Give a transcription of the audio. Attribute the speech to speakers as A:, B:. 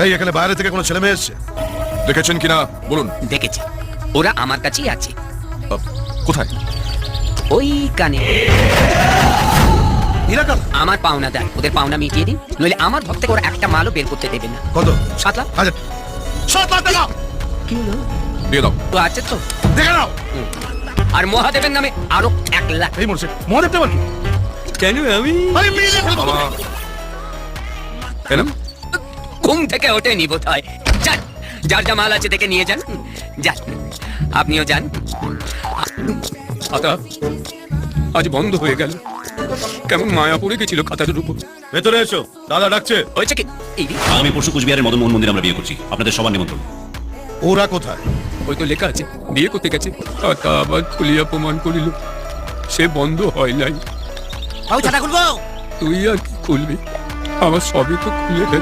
A: এই এখানে বাইরে থেকে কোনো ছেলে মেয়ে এসছে?
B: দেখেছেন কিনা বলুন।
C: দেখেছি, ওরা আমার কাছেই আছে।
B: কোথায়?
C: ওই কানে।
A: এরা কার?
C: আমার পাওনাদার, ওদের পাওনা মিটিয়ে দিন, নইলে আমার ঘর থেকে ওরা একটা মালও বের করতে দেবে না।
A: কত?
C: 7 লাখ।
A: আচ্ছা 7 লাখ টাকা
C: কি হলো?
B: দিয়ে দাও।
C: তো আছে তো।
A: দেখে নাও।
C: আর মহাদেবের নামে আরো 1 লাখ।
A: এই মরছে মহাদেব দেব কি?
C: কেন আমি
A: আরে মেয়ে দেখো তো।
B: এলাম।
C: ঘুম থেকে ওঠে নি বোধ হয়। যান, যার যা মাল আছে দেখে নিয়ে যান। যান, আপনিও যান। খাতা আজ বন্ধ হয়ে গেল। কেমন মায়া পড়ে গেছিল খাতাটার উপর।
A: ভেতরে এসো, দাদা ডাকছে।
C: হয়েছে কি? এই রে,
D: আগামী পরশু কুচবিহারের মদন মোহন মন্দিরে আমরা বিয়ে করছি, আপনাদের সবার নিমন্ত্রণ।
A: ওরা কোথায়?
C: ওই তো লেখা আছে বিয়ে করতে গেছে। খাতা আবার খুলিয়া প্রমাণ করিল সে বন্ধ হয় নাই। তুই আর কি খুলবি? আমার সবই তো খুলে গেছে।